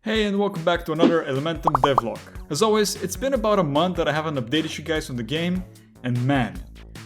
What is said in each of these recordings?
Hey and welcome back to another Elementum devlog. As always, it's been about a month that I haven't updated you guys on the game, and man,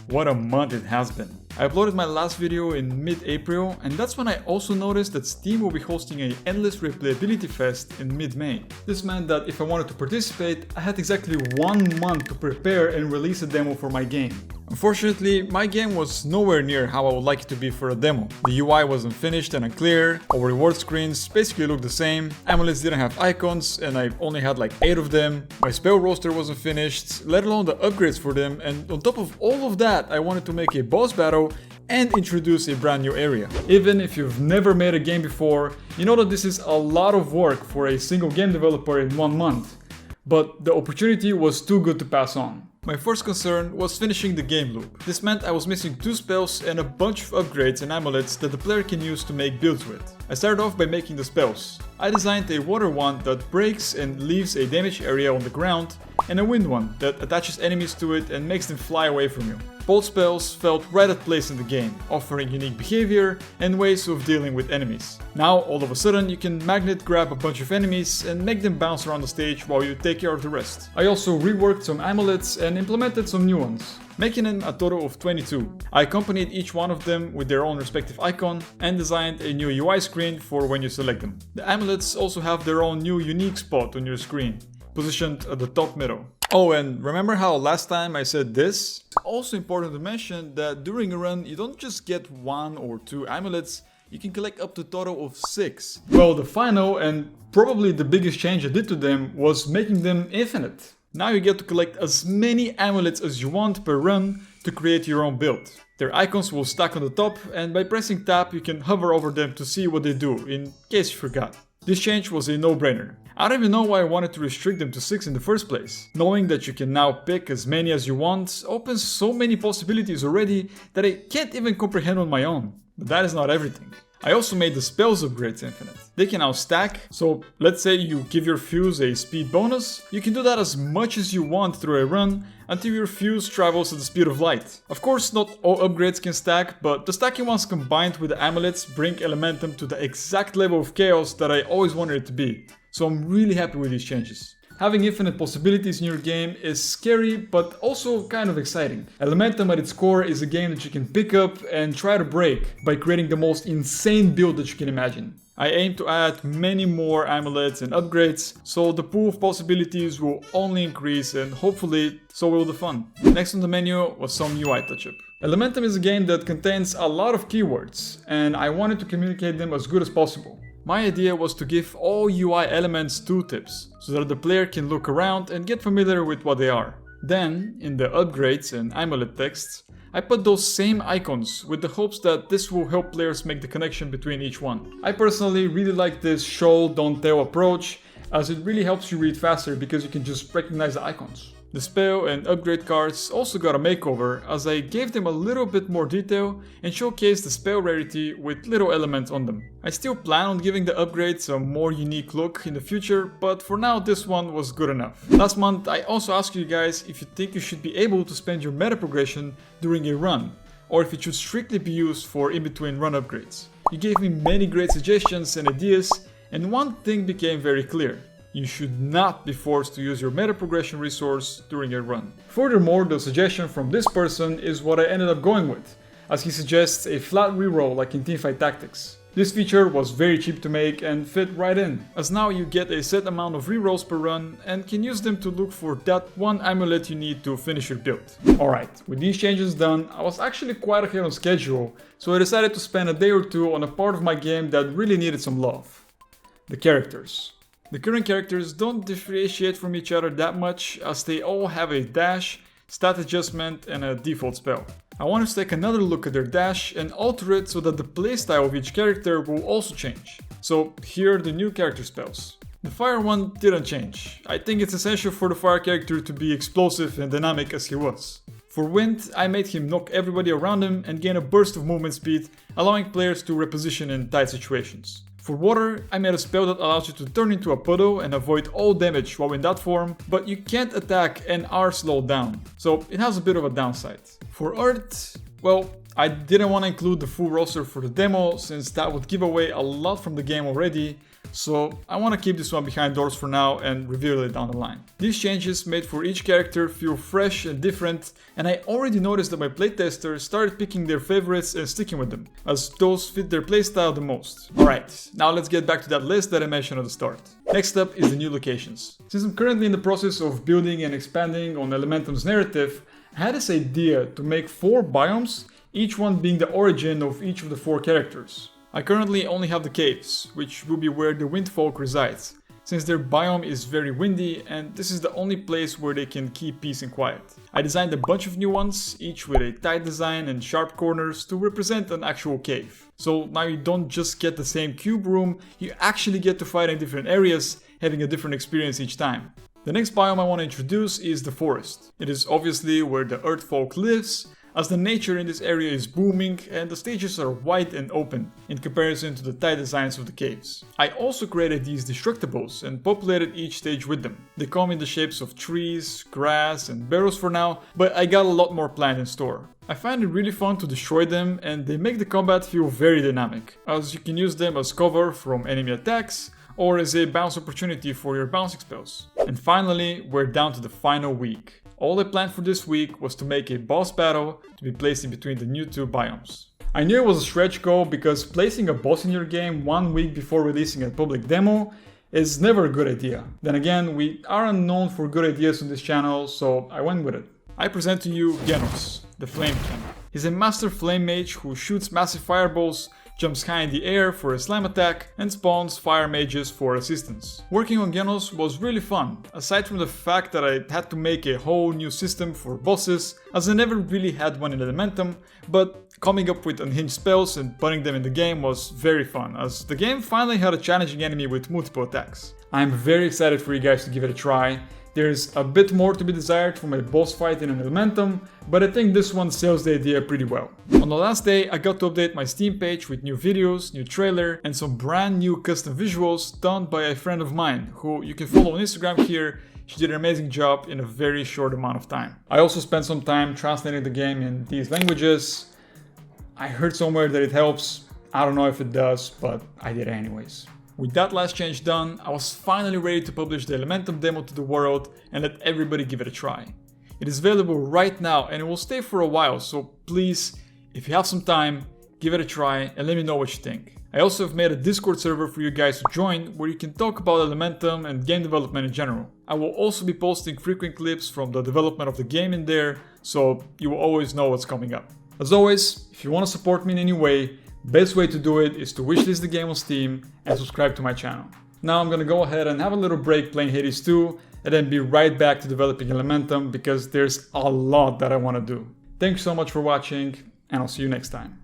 what a month it has been. I uploaded my last video in mid-April, and that's when I also noticed that Steam will be hosting an Endless Replayability Fest in mid-May. This meant that if I wanted to participate, I had exactly 1 month to prepare and release a demo for my game. Unfortunately, my game was nowhere near how I would like it to be for a demo. The UI wasn't finished and unclear, all reward screens basically looked the same, amulets didn't have icons and I only had like 8 of them, my spell roster wasn't finished, let alone the upgrades for them, and on top of all of that, I wanted to make a boss battle and introduce a brand new area. Even if you've never made a game before, you know that this is a lot of work for a single game developer in 1 month. But the opportunity was too good to pass on. My first concern was finishing the game loop. This meant I was missing 2 spells and a bunch of upgrades and amulets that the player can use to make builds with. I started off by making the spells. I designed a water one that breaks and leaves a damaged area on the ground, and a wind one that attaches enemies to it and makes them fly away from you. Both spells felt right at place in the game, offering unique behavior and ways of dealing with enemies. Now, all of a sudden, you can magnet grab a bunch of enemies and make them bounce around the stage while you take care of the rest. I also reworked some amulets and implemented some new ones, making them a total of 22. I accompanied each one of them with their own respective icon and designed a new UI screen for when you select them. The amulets also have their own new unique spot on your screen, positioned at the top middle. Oh, and remember how last time I said this? It's also important to mention that during a run you don't just get 1 or 2 amulets, you can collect up to a total of 6. Well, the final and probably the biggest change I did to them was making them infinite. Now you get to collect as many amulets as you want per run to create your own build. Their icons will stack on the top, and by pressing tab you can hover over them to see what they do, in case you forgot. This change was a no-brainer. I don't even know why I wanted to restrict them to 6 in the first place. Knowing that you can now pick as many as you want opens so many possibilities already that I can't even comprehend on my own. But that is not everything. I also made the spells upgrades infinite. They can now stack, so let's say you give your fuse a speed bonus, you can do that as much as you want through a run until your fuse travels at the speed of light. Of course, not all upgrades can stack, but the stacking ones combined with the amulets bring Elementum to the exact level of chaos that I always wanted it to be. So I'm really happy with these changes. Having infinite possibilities in your game is scary, but also kind of exciting. Elementum at its core is a game that you can pick up and try to break by creating the most insane build that you can imagine. I aim to add many more amulets and upgrades, so the pool of possibilities will only increase and hopefully so will the fun. Next on the menu was some UI touch-up. Elementum is a game that contains a lot of keywords, and I wanted to communicate them as good as possible. My idea was to give all UI elements tooltips, so that the player can look around and get familiar with what they are. Then, in the upgrades and amulet texts, I put those same icons with the hopes that this will help players make the connection between each one. I personally really like this show don't tell approach, as it really helps you read faster because you can just recognize the icons. The spell and upgrade cards also got a makeover, as I gave them a little bit more detail and showcased the spell rarity with little elements on them. I still plan on giving the upgrades a more unique look in the future, but for now this one was good enough. Last month I also asked you guys if you think you should be able to spend your meta progression during a run, or if it should strictly be used for in-between run upgrades. You gave me many great suggestions and ideas, and one thing became very clear. You should not be forced to use your meta progression resource during a run. Furthermore, the suggestion from this person is what I ended up going with, as he suggests a flat reroll like in Teamfight Tactics. This feature was very cheap to make and fit right in, as now you get a set amount of rerolls per run and can use them to look for that one amulet you need to finish your build. Alright, with these changes done, I was actually quite ahead on schedule, so I decided to spend a day or two on a part of my game that really needed some love. The characters. The current characters don't differentiate from each other that much, as they all have a dash, stat adjustment and a default spell. I wanted to take another look at their dash and alter it so that the playstyle of each character will also change. So here are the new character spells. The fire one didn't change. I think it's essential for the fire character to be explosive and dynamic as he was. For wind, I made him knock everybody around him and gain a burst of movement speed, allowing players to reposition in tight situations. For water, I made a spell that allows you to turn into a puddle and avoid all damage while in that form, but you can't attack and are slowed down, so it has a bit of a downside. For earth, well, I didn't want to include the full roster for the demo since that would give away a lot from the game already, so I want to keep this one behind doors for now and reveal it down the line. These changes made for each character feel fresh and different, and I already noticed that my playtesters started picking their favorites and sticking with them, as those fit their playstyle the most. Alright, now let's get back to that list that I mentioned at the start. Next up is the new locations. Since I'm currently in the process of building and expanding on Elementum's narrative, I had this idea to make 4 biomes, each one being the origin of each of the 4 characters. I currently only have the caves, which will be where the Windfolk resides, since their biome is very windy and this is the only place where they can keep peace and quiet. I designed a bunch of new ones, each with a tight design and sharp corners to represent an actual cave. So now you don't just get the same cube room, you actually get to fight in different areas, having a different experience each time. The next biome I want to introduce is the forest. It is obviously where the Earthfolk lives, as the nature in this area is booming and the stages are wide and open in comparison to the tight designs of the caves. I also created these destructibles and populated each stage with them. They come in the shapes of trees, grass and barrels for now, but I got a lot more planned in store. I find it really fun to destroy them and they make the combat feel very dynamic, as you can use them as cover from enemy attacks or as a bounce opportunity for your bouncing spells. And finally, we're down to the final week. All I planned for this week was to make a boss battle to be placed in between the new 2 biomes. I knew it was a stretch goal because placing a boss in your game 1 week before releasing a public demo is never a good idea. Then again, we aren't known for good ideas on this channel, so I went with it. I present to you Genos, the Flame King. He's a master flame mage who shoots massive fireballs, jumps high in the air for a slam attack, and spawns fire mages for assistance. Working on Genos was really fun, aside from the fact that I had to make a whole new system for bosses, as I never really had one in Elementum, but coming up with unhinged spells and putting them in the game was very fun, as the game finally had a challenging enemy with multiple attacks. I'm very excited for you guys to give it a try. There's a bit more to be desired from a boss fight in an Elementum, but I think this one sells the idea pretty well. On the last day, I got to update my Steam page with new videos, new trailer, and some brand new custom visuals done by a friend of mine, who you can follow on Instagram here. She did an amazing job in a very short amount of time. I also spent some time translating the game in these languages. I heard somewhere that it helps. I don't know if it does, but I did it anyways. With that last change done, I was finally ready to publish the Elementum demo to the world and let everybody give it a try. It is available right now and it will stay for a while, so please, if you have some time, give it a try and let me know what you think. I also have made a Discord server for you guys to join where you can talk about Elementum and game development in general. I will also be posting frequent clips from the development of the game in there, so you will always know what's coming up. As always, if you want to support me in any way, best way to do it is to wishlist the game on Steam and subscribe to my channel. Now I'm gonna go ahead and have a little break playing Hades 2 and then be right back to developing Elementum because there's a lot that I want to do. Thanks so much for watching and I'll see you next time.